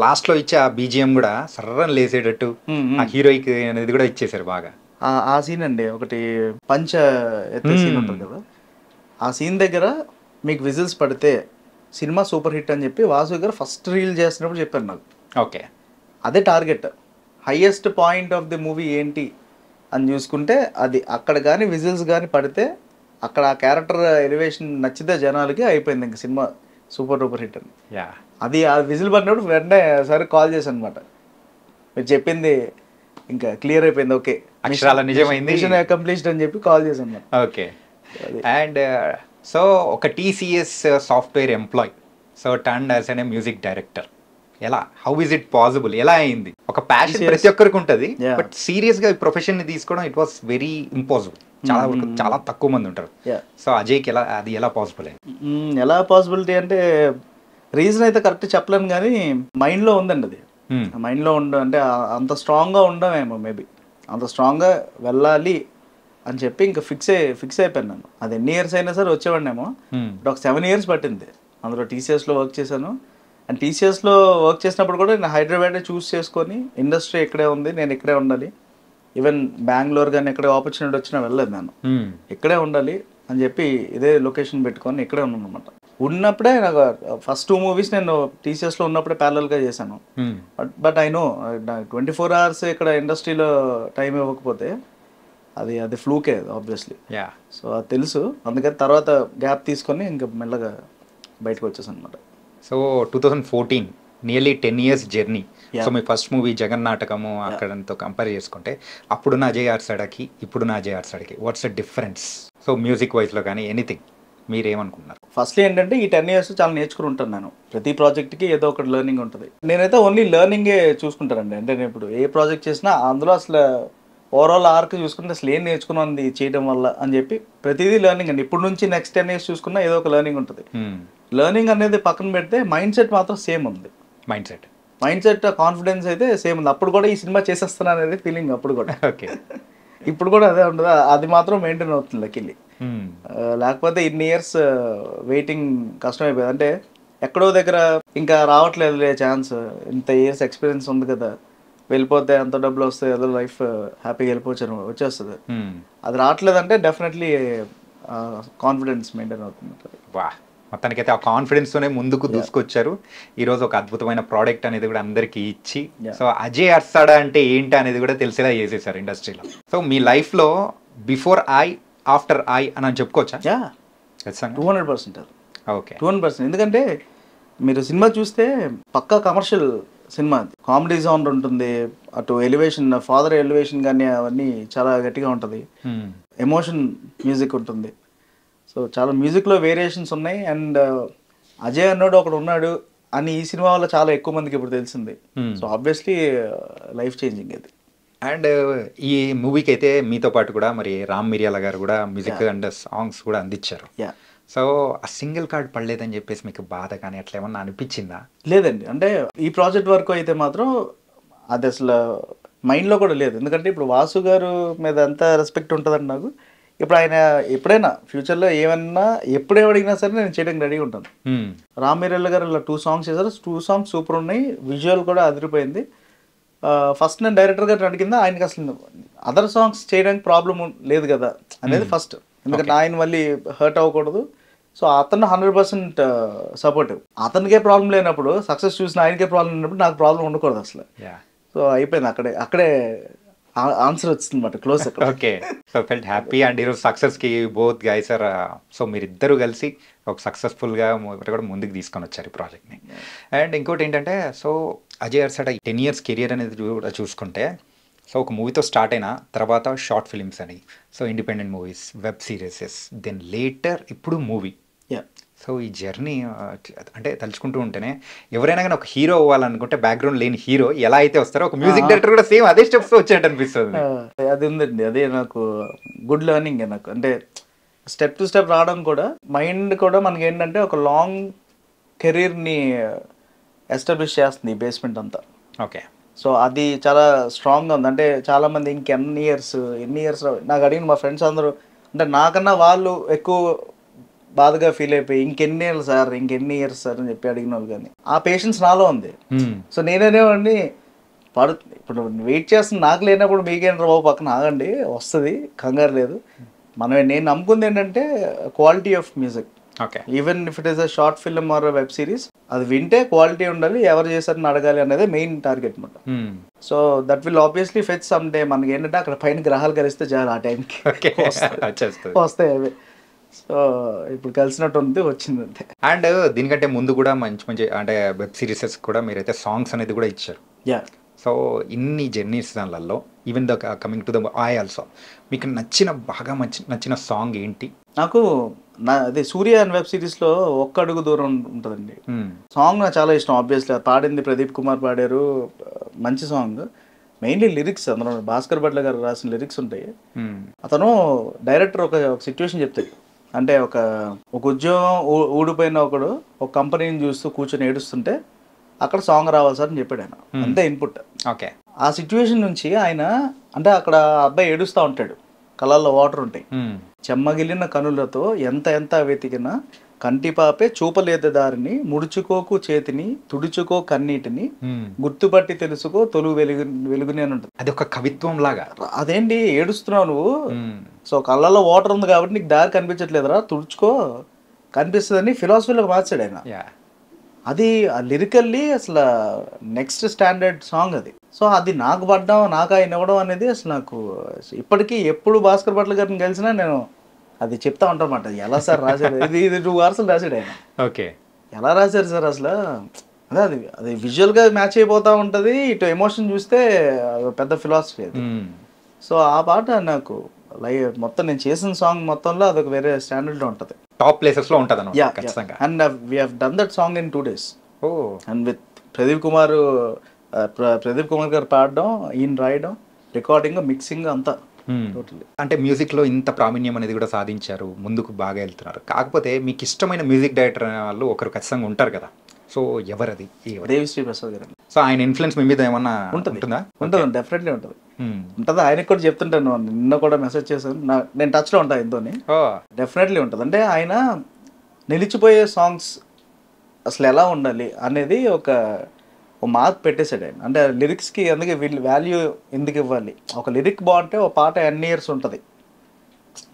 లాస్ట్లో ఇచ్చే ఆ బీజిఎం కూడా సర్రని లేసేటట్టు ఆ హీరోయిక్ అనేది కూడా ఇచ్చేసారు బాగా. ఆ సీన్ అండి ఒకటి పంచ ఎత్తే సీన్ ఉంటుంది కదా, ఆ సీన్ దగ్గర మీకు విజిల్స్ పడితే సినిమా సూపర్ హిట్ అని చెప్పి వాసు గారు ఫస్ట్ రీల్ చేస్తున్నప్పుడు చెప్పారు నాకు. ఓకే, అదే target, highest point of the movie ఏంటి అని చూసుకుంటే అది అక్కడ కానీ విజిల్స్ కానీ పడితే అక్కడ ఆ క్యారెక్టర్ ఎలివేషన్ నచ్చితే జనాలకి అయిపోయింది ఇంకా సినిమా సూపర్ డూపర్ హిట్ అని. అది ఆ విజిల్ పడినప్పుడు వెంటనే సరే కాల్ చేశాను అనమాట, మీరు చెప్పింది ఇంకా క్లియర్ అయిపోయింది, ఓకే నిజమైంది కంప్లీట్ అని చెప్పి కాల్ చేశాను. ఓకే. అండ్ సో ఒక TCS software employee so turn as an music director, ఎలా హౌ ఇస్ ఇట్ పాసిబుల్, ఎలా అయింది? ఒక ప్యాషన్ ప్రతి ఒక్కరికి ఉంటుంది, బట్ సీరియస్ గా ఈ ప్రొఫెషన్ ని తీసుకోవడం ఇట్ వాస్ వెరీ ఇంపాసిబుల్. చాలా తక్కువ మంది ఉంటారు. సో అజయ్కి ఎలా పాసిబుల్ అయింది? ఎలా పాసిబిలిటీ అంటే రీజన్ అయితే కరెక్ట్ చెప్పలేను, కానీ మైండ్ లో ఉందండి అది. మైండ్ లో అంటే అంత స్ట్రాంగ్ గా ఉండమేమో, మేబీ అంత స్ట్రాంగ్ గా వెళ్ళాలి అని చెప్పి ఇంకా ఫిక్స్ అయిపోయాను నేను. అది ఎన్ని ఇయర్స్ అయినా సరే వచ్చేవాడినేమో, బట్ ఒక 7 years పట్టింది. అందులో టీసీఎస్లో వర్క్ చేశాను. అండ్ టీసీఎస్లో వర్క్ చేసినప్పుడు కూడా నేను హైదరాబాద్ చూస్ చేసుకొని ఇండస్ట్రీ ఇక్కడే ఉంది, నేను ఇక్కడే ఉండాలి. ఈవెన్ బెంగళూరు కానీ ఎక్కడ ఆపర్చునిటీ వచ్చినా వెళ్ళలేదు, నేను ఇక్కడే ఉండాలి అని చెప్పి ఇదే లొకేషన్ పెట్టుకొని ఇక్కడే ఉన్నాను అనమాట. ఉన్నప్పుడే నాకు ఫస్ట్ 2 movies నేను టీసీఎస్లో ఉన్నప్పుడే ప్యారలల్గా చేశాను. బట్ ఐ నో 24 hours ఇక్కడ ఇండస్ట్రీలో టైం ఇవ్వకపోతే అది ఫ్లూకే ఆబ్వియస్లీ. సో అది తెలుసు, అందుకని తర్వాత గ్యాప్ తీసుకొని ఇంకా మెల్లగా బయటకు వచ్చేసాను అనమాట. So 2014 nearly 10 years journey. So మీ ఫస్ట్ మూవీ జగన్నాటకము అక్కడంతో కంపేర్ చేసుకుంటే అప్పుడున్న అజయ్ ఆర్సాడాకి ఇప్పుడున్న అజయ్ ఆర్సాడాకి what's the difference? So music వైజ్లో కానీ ఎనీథింగ్ మీరు ఏమనుకుంటున్నారు? ఫస్ట్లీ ఏంటంటే ఈ 10 years చాలా నేర్చుకుని ఉంటాను నేను. ప్రతి ప్రాజెక్ట్కి ఏదో ఒకటి లెర్నింగ్ ఉంటుంది. నేనైతే ఓన్లీ లెర్నింగే చూసుకుంటానండి. అంటే నేను ఇప్పుడు ఏ ప్రాజెక్ట్ చేసినా అందులో అసలు ఓవరాల్ ఆర్క్ చూసుకుంటే అసలు ఏం నేర్చుకున్నాను చేయడం వల్ల అని చెప్పి ప్రతిదీ లెర్నింగ్ అండి. ఇప్పుడు నుంచి నెక్స్ట్ 10 years చూసుకున్నా ఏదో ఒక లెర్నింగ్ ఉంటుంది. లెర్నింగ్ అనేది పక్కన పెడితే మైండ్ సెట్ మాత్రం సేమ్ ఉంది. మైండ్ సెట్ కాన్ఫిడెన్స్ అయితే సేమ్ ఉంది. అప్పుడు కూడా ఈ సినిమా చేసేస్తాను అనేది ఫీలింగ్ అప్పుడు కూడా. ఓకే, ఇప్పుడు కూడా అదే ఉంటుంది. అది మాత్రం మెయింటైన్ అవుతుంది లక్కీలీ. లేకపోతే ఇన్ని ఇయర్స్ వెయిటింగ్ కష్టం అయిపోయింది. అంటే ఎక్కడో దగ్గర ఇంకా రావట్లేదు ఛాన్స్, ఇంత ఇయర్స్ ఎక్స్పీరియన్స్ ఉంది కదా, వెళ్ళిపోతే ఎంత డబ్బులు వస్తాయి, ఏదో లైఫ్ హ్యాపీగా వచ్చేస్తుంది. అది రావట్లేదంటే డెఫినెట్లీ కాన్ఫిడెన్స్ మెయింటైన్ అవుతుంది. వా, మొత్తానికైతే ఆ కాన్ఫిడెన్స్తోనే ముందుకు దూసుకొచ్చారు. ఈరోజు ఒక అద్భుతమైన ప్రోడక్ట్ అనేది కూడా అందరికీ ఇచ్చి, సో అజయ్ ఆర్సాడా అంటే ఏంటి అనేది కూడా తెలిసేలా చేసేసారు ఇండస్ట్రీలో. సో మీ లైఫ్లో బిఫోర్ ఐ ఆఫ్టర్ ఐ అని చెప్పుకోవచ్చా? 200%. ఓకే, 200%. ఎందుకంటే మీరు సినిమా చూస్తే పక్కా కమర్షియల్ సినిమా, అది కామెడీ జోనర్ ఉంటుంది, అటు ఎలివేషన్ ఫాదర్ ఎలివేషన్ కానీ అవన్నీ చాలా గట్టిగా ఉంటుంది, ఎమోషన్ మ్యూజిక్ ఉంటుంది. సో చాలా మ్యూజిక్లో వేరియేషన్స్ ఉన్నాయి. అండ్ అజయ్ అన్నాడు ఒకడు ఉన్నాడు అని ఈ సినిమా వల్ల చాలా ఎక్కువ మందికి ఇప్పుడు తెలిసింది. సో ఆబ్వియస్లీ లైఫ్ చేంజింగ్ అది. అండ్ ఈ మూవీకి అయితే మీతో పాటు కూడా మరి రామ్ మిరియాల గారు కూడా మ్యూజిక్ అండ్ సాంగ్స్ కూడా అందించారు. సో ఆ సింగిల్ కార్డ్ పడలేదని చెప్పేసి మీకు బాధ కానీ అట్లా ఏమన్నా అనిపించిందా? లేదండి, అంటే ఈ ప్రాజెక్ట్ వరకు అయితే మాత్రం అది అసలు మైండ్లో కూడా లేదు. ఎందుకంటే ఇప్పుడు వాసు గారు మీద ఎంత రెస్పెక్ట్ ఉంటుందండి నాకు. ఇప్పుడు ఆయన ఎప్పుడైనా ఫ్యూచర్లో ఏమన్నా ఎప్పుడే అడిగినా సరే నేను చేయడానికి రెడీగా ఉంటాను. రామ్ మిరియాల గారు ఇలా 2 సాంగ్స్ చేశారు, 2 సాంగ్స్ సూపర్ ఉన్నాయి, విజువల్ కూడా అదిరిపోయింది. ఫస్ట్ నేను డైరెక్టర్ గారు అడిగిందా ఆయనకి అసలు అదర్ సాంగ్స్ చేయడానికి ప్రాబ్లం లేదు కదా అనేది ఫస్ట్. ఎందుకంటే ఆయన మళ్ళీ హర్ట్ అవ్వకూడదు. సో అతను 100% సపోర్టివ్. అతనికే ప్రాబ్లం లేనప్పుడు సక్సెస్ చూసిన ఆయనకే ప్రాబ్లం లేనప్పుడు నాకు ప్రాబ్లం ఉండకూడదు అసలు. సో అయిపోయింది, అక్కడే ఆన్సర్ వచ్చింది అనమాట, close. Okay, so felt happy. And ఈరోజు సక్సెస్కి బోత్ గైస్ ఆర్, సో మీరిద్దరు కలిసి ఒక సక్సెస్ఫుల్గా కూడా ముందుకు తీసుకొని వచ్చారు ఈ ప్రాజెక్ట్ని. అండ్ ఇంకోటి ఏంటంటే, సో అజయ్ అర్సట 10 years కెరియర్ అనేది కూడా చూసుకుంటే, సో ఒక మూవీతో స్టార్ట్ అయిన తర్వాత షార్ట్ ఫిలిమ్స్ అని, so independent movies, web series, then later ఇప్పుడు మూవీ. సో ఈ జర్నీ అంటే తలుచుకుంటూ ఉంటేనే ఎవరైనా కానీ ఒక హీరో అవ్వాలనుకుంటే బ్యాక్గ్రౌండ్ లేని హీరో ఎలా అయితే వస్తారో ఒక మ్యూజిక్ డైరెక్టర్ కూడా సేమ్ అదే స్టెప్స్ వచ్చేట్టు అనిపిస్తుంది. అది ఉందండి, అదే నాకు గుడ్ లెర్నింగ్. నాకు అంటే స్టెప్ టు స్టెప్ రావడం కూడా, మైండ్ కూడా మనకి ఏంటంటే ఒక లాంగ్ కెరీర్ని ఎస్టాబ్లిష్ చేస్తుంది ఈ బేస్మెంట్ అంతా. ఓకే, సో అది చాలా స్ట్రాంగ్గా ఉంది. అంటే చాలామంది ఎన్ని ఇయర్స్ నాకు అడిగిన మా ఫ్రెండ్స్ అందరూ, అంటే నాకన్నా వాళ్ళు ఎక్కువ బాధగా ఫీల్ అయిపోయి ఇంకెన్ని ఇయర్స్ సార్ అని చెప్పి అడిగిన వాళ్ళు. కానీ ఆ పేషెన్స్ నాలో ఉంది. సో నేనేవాడిని ఇప్పుడు వెయిట్ చేస్తున్న నాకు లేనప్పుడు మీకేంటారు బాబు పక్కన ఆగండి, వస్తుంది, కంగారు లేదు. నేను నమ్ముకుంది ఏంటంటే quality of music. Okay, even if it is a short film or web series, అది వింటే క్వాలిటీ ఉండాలి, ఎవరు చేశారని అడగాలి అనేది మెయిన్ టార్గెట్ అనమాట. So that will obviously fetch some day. మనకి ఏంటంటే అక్కడ పైన గ్రహాలు కలిస్తే చాలు, ఆ టైంకి వస్తాయి అవి. సో ఇప్పుడు కలిసినట్టు ఉంది, వచ్చింది అంతే. అండ్ దీనికంటే ముందు కూడా మంచి మంచి అంటే వెబ్ సిరీసెస్ కూడా మీరైతే సాంగ్స్ అనేది కూడా ఇచ్చారు. సో ఇన్ని జర్నీస్ దానిలలో even the coming to the I also మీకు బాగా నచ్చిన సాంగ్ ఏంటి? నాకు అదే సూర్య అండ్ వెబ్ సిరీస్లో ఒక్క అడుగు దూరం ఉంటుందండి సాంగ్, నాకు చాలా ఇష్టం. ఆబ్వియస్లీ పాడింది ప్రదీప్ కుమార్ పాడారు, మంచి సాంగ్. మెయిన్లీ లిరిక్స్, అందులో భాస్కర్ భట్ల గారు రాసిన లిరిక్స్ ఉంటాయి. అతను డైరెక్టర్ ఒక సిచ్యువేషన్ చెప్తాడు, అంటే ఒక ఉద్యోగం ఊడిపోయిన ఒకడు ఒక కంపెనీని చూస్తూ కూర్చొని ఏడుస్తుంటే అక్కడ సాంగ్ రావాలి సార్ అని చెప్పాడు ఆయన. అంతే ఇన్పుట్. ఓకే, ఆ సిచ్యువేషన్ నుంచి ఆయన, అంటే అక్కడ అబ్బాయి ఏడుస్తూ ఉంటాడు, కళ్ళల్లో వాటర్ ఉంటాయి, చెమ్మగిలిన కనులతో ఎంత వెతికినా కంటిపాపే చూపలేదు దారిని, ముడుచుకోకు చేతిని తుడుచుకో కన్నీటిని, గుర్తుపట్టి తెలుసుకో తొలు వెలుగుని అని ఉంటుంది. అది ఒక కవిత్వం లాగా. అదేంటి ఏడుస్తున్నావు నువ్వు, సో కళ్ళల్లో వాటర్ ఉంది కాబట్టి నీకు దారి కనిపించట్లేదురా, తుడుచుకో కనిపిస్తుందని ఫిలాసఫీలోకి మార్చాడు ఆయన. అది లిరికల్లీ అసలు నెక్స్ట్ స్టాండర్డ్ సాంగ్ అది. సో అది నాకు పడ్డం, నాకు ఆయన ఇవ్వడం అనేది అసలు నాకు ఇప్పటికీ ఎప్పుడు భాస్కర్ భట్ల గారిని కలిసినా నేను అది చెప్తా ఉంటాను అన్నమాట. ఎలా సార్ రాశారు ఇది 2 hours రాశాడు ఆయన. ఓకే, ఎలా రాశారు సార్ అసలు, అది విజువల్గా మ్యాచ్ అయిపోతూ ఉంటుంది, ఇటు ఎమోషన్ చూస్తే పెద్ద ఫిలాసఫీ అది. సో ఆ పాట నాకు మొత్తం నేను చేసిన సాంగ్ మొత్తంలో అదొక వేరే స్టాండర్డ్లో ఉంటుంది, టాప్ ప్లేసెస్లో ఉంటుంది. And we have done that song in 2 days. And with Pradeep Kumar గారు పాడడం, ఈయన రాయడం, రికార్డింగ్, మిక్సింగ్ అంతా టోటల్లీ. అంటే మ్యూజిక్లో ఇంత ప్రావీణ్యం అనేది కూడా సాధించారు, ముందుకు బాగా వెళ్తున్నారు. కాకపోతే మీకు ఇష్టమైన మ్యూజిక్ డైరెక్టర్ వాళ్ళు ఒకరు ఖచ్చితంగా ఉంటారు కదా, సో ఎవరది? దేవిశ్రీ ప్రసాద్ గారు. సో ఆయన ఇన్ఫ్లుయెన్స్ మీ మీద ఏమన్నా ఉంటుందా? ఉంటుంది, డెఫినెట్లీ ఉంటుంది. ఆయనకు కూడా చెప్తుంటాను, నిన్న కూడా మెసేజ్ చేశాను, నేను టచ్లో ఉంటాను ఎంతోని. డెఫినెట్లీ ఉంటుంది. అంటే ఆయన నిలిచిపోయే సాంగ్స్ అసలు ఎలా ఉండాలి అనేది ఒక మార్క్ పెట్టేశాడు ఆయన. అంటే లిరిక్స్కి అందుకే వీళ్ళు వాల్యూ ఎందుకు ఇవ్వాలి, ఒక లిరిక్ బాగుంటే ఒక పాట ఎన్ని ఇయర్స్ ఉంటుంది,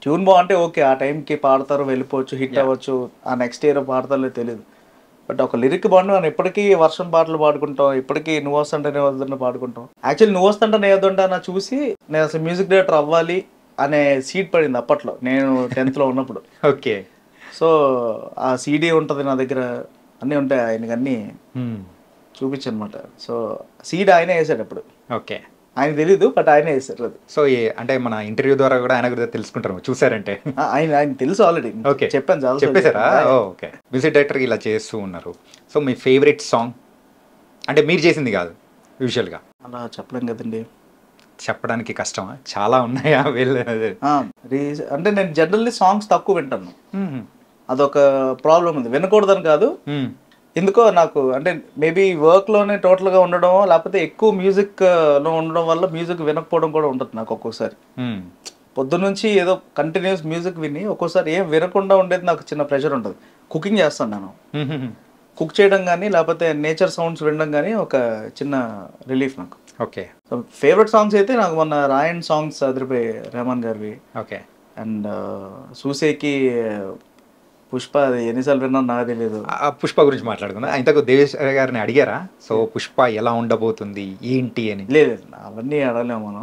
ట్యూన్ బాగుంటే ఓకే ఆ టైంకి పాడతారు, వెళ్ళిపోవచ్చు, హిట్ అవ్వచ్చు, ఆ నెక్స్ట్ ఇయర్ పాడతారో తెలియదు. బట్ ఒక లిరిక్ బాగుంటే మనం ఇప్పటికీ వర్షం పాటలు పాడుకుంటాం, ఇప్పటికీ నువ్వు వస్తుంటే వద్దంటే పాడుకుంటాం. యాక్చువల్లీ నువ్వు వస్తుంటే నేను వద్దంటే నా చూసి నేను అసలు మ్యూజిక్ డైరెక్టర్ అవ్వాలి అనే సీట్ పడింది అప్పట్లో, నేను 10th లో ఉన్నప్పుడు. ఓకే, సో ఆ సీడీ ఉంటుంది నా దగ్గర, అన్నీ ఉంటాయి ఆయనకి, అన్నీ చూపించనమాట. సో సీడ్ ఆయనే వేసాడు అప్పుడు, ఓకే. ఆయన తెలీదు బట్ ఆయనే వేసాడు అది. సో అంటే మన ఇంటర్వ్యూ ద్వారా కూడా ఆయన గురించి తెలుసుకుంటారు చూసారంటే. ఆయన తెలుసు ఆల్రెడీ, ఓకే చెప్పాను చాలా. చెప్పేశారా? ఓకే. మ్యూజిక్ డైరెక్టర్ ఇలా చేస్తూ ఉన్నారు. సో మీ ఫేవరెట్ సాంగ్ అంటే మీరు చేసింది కాదు యూజువల్గా? అలా చెప్పలేం కదండి, చెప్పడానికి కష్టమా? చాలా ఉన్నాయా వెళ్ళేది? అంటే నేను జనరల్లీ సాంగ్స్ తక్కువ వింటాను, అదొక ప్రాబ్లం ఉంది. వినకూడదని కాదు, ఎందుకో నాకు అంటే మేబీ వర్క్లోనే టోటల్గా ఉండడం, లేకపోతే ఎక్కువ మ్యూజిక్లో ఉండడం వల్ల మ్యూజిక్ వినకపోవడం కూడా ఉంటుంది నాకు ఒక్కొక్కసారి. పొద్దున్నుంచి ఏదో కంటిన్యూస్ మ్యూజిక్ విని ఒక్కోసారి ఏం వినకుండా ఉండేది నాకు చిన్న ప్రెషర్ ఉంటుంది. కుకింగ్ చేస్తాను నేను, కుక్ చేయడం కానీ లేకపోతే నేచర్ సౌండ్స్ వినడం కానీ ఒక చిన్న రిలీఫ్ నాకు. ఓకే. సో ఫేవరెట్ సాంగ్స్ అయితే నాకు మొన్న రాయన్ సాంగ్స్ అదిరిపోయి రెహమాన్ గారివి. ఓకే. అండ్ సూసేకి పుష్ప, అది ఎన్నిసార్లు విన్నా నాకు తెలియదు. పుష్ప గురించి మాట్లాడుకుందా? ఇంతకు దేవేశ్ గారిని అడిగారా సో పుష్ప ఎలా ఉండబోతుంది ఏంటి అని? లేదు, అవన్నీ అడగలేము మనం.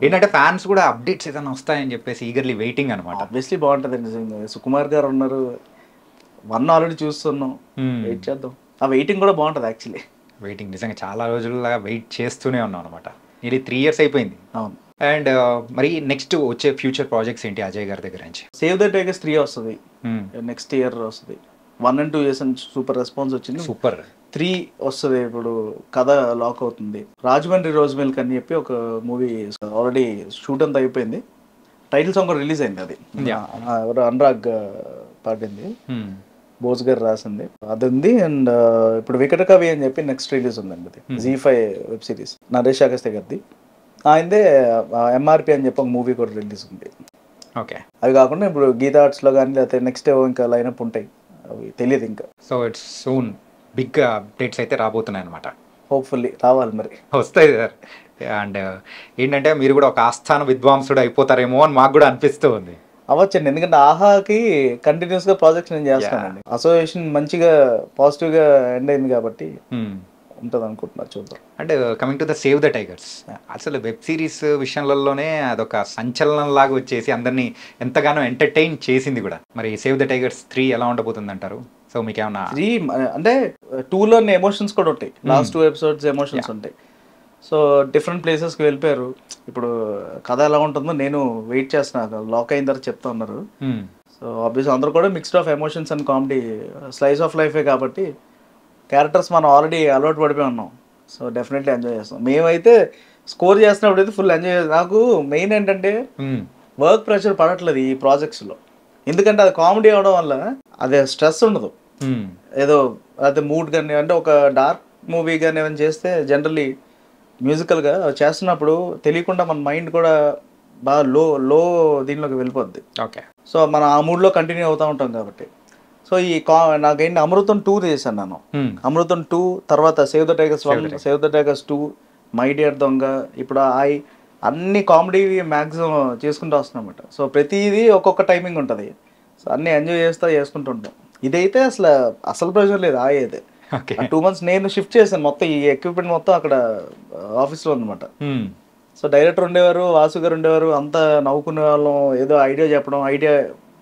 ఏంటంటే ఫ్యాన్స్ కూడా అప్డేట్స్ ఏదైనా వస్తాయని చెప్పేసి ఈగర్లీ వెయిటింగ్ అనమాట. ఆబ్వియస్లీ బాగుంటుంది నిజంగా. సుకుమార్ గారు ఉన్నారు, 1 ఆల్రెడీ చూస్తున్నాం, వెయిట్ చేద్దాం. ఆ వెయిటింగ్ కూడా బాగుంటుంది యాక్చువల్లీ. వెయిటింగ్ నిజంగా చాలా రోజులుగా వెయిట్ చేస్తూనే ఉన్నాం అనమాట. ఇది 3 years అయిపోయింది. అవును. అండ్ మరి నెక్స్ట్ వచ్చే ఫ్యూచర్ ప్రాజెక్ట్స్ ఏంటి అజయ్ గారి దగ్గర నుంచి? సేవ్ ద టైగర్స్ 3 వస్తుంది నెక్స్ట్ ఇయర్ వస్తుంది. 1 and 2 చేసిన సూపర్ రెస్పాన్స్ వచ్చింది. సూపర్. 3 వస్తుంది. ఇప్పుడు కథ లాక్ అవుతుంది. రాజమండ్రి రోజ్ మిల్క్ అని చెప్పి ఒక మూవీ ఆల్రెడీ షూట్ అంతా అయిపోయింది. టైటిల్ సాంగ్ కూడా రిలీజ్ అయింది. అది ఎవరు అనురాగ్ పాడింది, బోస్ గారు రాసింది, అది ఉంది. అండ్ ఇప్పుడు వికట కవి అని చెప్పి నెక్స్ట్ రిలీజ్ ఉందండి, అది ZEE5 web series, Naresh Agastya గారిది. ఆయనదే MRP అని చెప్పి ఒక మూవీ కూడా రిలీజ్ ఉంది. ఓకే. అవి కాకుండా ఇప్పుడు గీతా ఆర్ట్స్లో కానీ లేకపోతే నెక్స్ట్ ఇంకా లైనప్ ఉంటాయి, అవి తెలియదు ఇంకా. So it's soon big updates అయితే రాబోతున్నాయి అనమాట. హోప్ఫుల్లీ రావాలి, మరి వస్తాయి సార్. అండ్ ఏంటంటే మీరు కూడా ఒక ఆస్థాన విద్వాంసుడు అయిపోతారేమో అని మాకు కూడా అనిపిస్తూ ఉంది. అవ్వచ్చండి, ఎందుకంటే ఆహాకి కంటిన్యూస్ గా ప్రాజెక్ట్స్ నేను చేస్తానండి. అసోసియేషన్ మంచిగా పాజిటివ్ గా ఎండ్ అయింది కాబట్టి ఉంటుంది అనుకుంటున్నా, చూద్దాం. And coming to the save the tigers, అసలు వెబ్ సిరీస్ విషయంలోనే అదొక సంచలనం లాగా వచ్చేసి అందరినీ ఎంతగానో ఎంటర్టైన్ చేసింది కూడా. మరి సేవ్ ద టైగర్స్ 3 ఎలా ఉండబోతుంది అంటారు? సో మీకు ఏమన్నా 3 అంటే 2లోనే ఎమోషన్స్ కూడా ఉంటాయి, లాస్ట్ 2 episodes ఎమోషన్స్ ఉంటాయి. సో డిఫరెంట్ ప్లేసెస్కి వెళ్ళిపోయారు. ఇప్పుడు కథ ఎలా ఉంటుందో నేను వెయిట్ చేస్తున్నా, లాక్ అయిన తర్వాత చెప్తా ఉన్నారు. సో ఆబ్వియస్ అందరూ కూడా mixed of emotions and comedy, slice of లైఫే కాబట్టి క్యారెక్టర్స్ మనం ఆల్రెడీ అలవాటు పడిపోయి ఉన్నాం. సో డెఫినెట్లీ ఎంజాయ్ చేస్తాం. మేమైతే స్కోర్ చేస్తున్నప్పుడు అయితే ఫుల్ ఎంజాయ్ చేస్తాం. నాకు మెయిన్ ఏంటంటే వర్క్ ప్రెషర్ పడట్లేదు ఈ ప్రాజెక్ట్స్లో, ఎందుకంటే అది కామెడీ అవడం వల్ల అదే స్ట్రెస్ ఉండదు. ఏదో అదే మూడ్ కానీ, అంటే ఒక డార్క్ మూవీ కానీ ఏమైనా చేస్తే జనరల్లీ మ్యూజికల్గా చేస్తున్నప్పుడు తెలియకుండా మన మైండ్ కూడా బాగా లో దీనిలోకి వెళ్ళిపోద్ది. ఓకే. సో మనం ఆ మూడ్లో కంటిన్యూ అవుతూ ఉంటాం కాబట్టి. సో ఈ నాకేంటి అమృతం 2 చేశాను నేను. అమృతం 2 తర్వాత save the tigers 1, save the tigers 2, my dear దొంగ, ఇప్పుడు అన్ని కామెడీ మ్యాక్సిమం చేసుకుంటూ వస్తున్నమాట. సో ప్రతిదీ ఒక్కొక్క టైమింగ్ ఉంటుంది. సో అన్నీ ఎంజాయ్ చేసుకుంటూ ఉంటాం. ఇదైతే అసలు ప్రెషర్ లేదు. అయితే 2 months నేను షిఫ్ట్ చేశాను, మొత్తం ఈ ఎక్విప్మెంట్ మొత్తం అక్కడ ఆఫీస్లో అనమాట. సో డైరెక్టర్ ఉండేవారు, వాసు గారు ఉండేవారు, అంతా నవ్వుకునే వాళ్ళం, ఏదో ఐడియా చెప్పడం, ఐడియా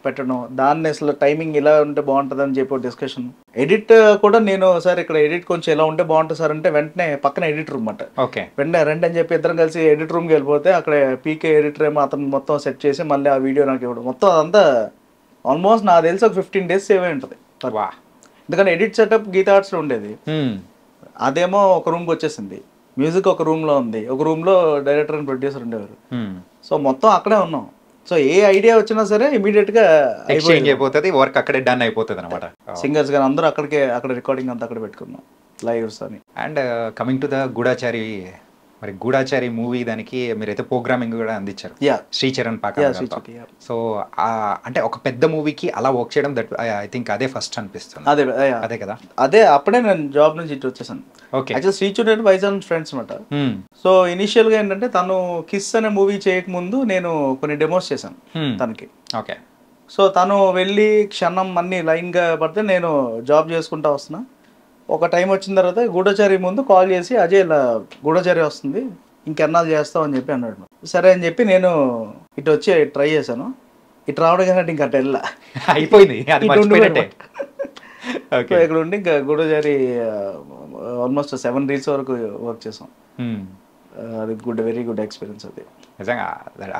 పెట్టడం, దాన్ని అసలు టైమింగ్ ఇలా ఉంటే బాగుంటుంది అని చెప్పి డిస్కషన్. ఎడిట్ కూడా నేను సార్ ఇక్కడ ఎడిట్ కొంచెం ఎలా ఉంటే బాగుంటుంది సార్ అంటే వెంటనే పక్కన ఎడిట్ రూమ్ అన్నమాట. వెంటనే రండి అని చెప్పి ఇద్దరం కలిసి ఎడిట్ రూమ్కి వెళ్ళిపోతే అక్కడ పీకే ఎడిటర్ ఏమో అతను మొత్తం సెట్ చేసి మళ్ళీ ఆ వీడియో నాకు ఇవ్వడం, మొత్తం అదంతా ఆల్మోస్ట్ నాకు తెలిసి ఒక 15 days సేవ్ అయి ఉంటుంది. ఎందుకంటే ఎడిట్ సెటప్ గీతా ఆర్ట్స్లో ఉండేది, అదేమో ఒక రూమ్కి వచ్చేసింది. మ్యూజిక్ ఒక రూమ్లో ఉంది, ఒక రూమ్లో డైరెక్టర్ అండ్ ప్రొడ్యూసర్ ఉండేవారు. సో మొత్తం అక్కడే ఉన్నాం. సో ఏ ఐడియా వచ్చినా సరే ఇమీడియట్ గా అయిపోతుంది, వర్క్ అక్కడే డన్ అయిపోతుంది అనమాట. సింగర్స్ కానీ అందరూ అక్కడ రికార్డింగ్ అంతా అక్కడ పెట్టుకున్నాం, లైవ్స్ అని. అండ్ కమింగ్ టు ద గూఢాచారి, మరి గూఢాచారి మూవీ దానికి మీరైతే ప్రోగ్రామింగ్ కూడా అందించారు శ్రీచరణ్ పాక. సో అంటే ఒక పెద్ద మూవీకి అలా వర్క్ చేయడం దట్ ఐ థింక్ అదే ఫస్ట్ అనిపిస్తుంది. అదే కదా, అదే అప్పుడే నేను జాబ్ నుంచి ఇటు వచ్చేసాను. యాక్చువల్ శ్రీచరణ్ వైజాగ్ ఫ్రెండ్స్ అనమాట. సో ఇనిషియల్ గా ఏంటంటే తను కిస్ అనే మూవీ చేయకముందు నేను కొన్ని డెమోస్ చేశాను తనకి. ఓకే. సో తను వెళ్ళి క్షణం అన్ని లైన్ గా పడితే నేను జాబ్ చేసుకుంటా వస్తున్నా. ఒక టైం వచ్చిన తర్వాత గూఢచారి ముందు కాల్ చేసి అజయ్ ఇలా గూఢచారి వస్తుంది ఇంకెన్నాళ్ళు చేస్తావు అని చెప్పి అన్నాడు. సరే అని చెప్పి నేను ఇటు వచ్చి ట్రై చేశాను. ఇటు రావడం కానీ ఇంకా అటు వెళ్ళా అయిపోయింది. ఓకే. సో ఇక్కడ ఉండి ఇంకా గూఢచారి ఆల్మోస్ట్ 7 రీల్స్ వరకు వర్క్ చేసాం. అది వెరీ గుడ్ ఎక్స్పీరియన్స్ అది. నిజంగా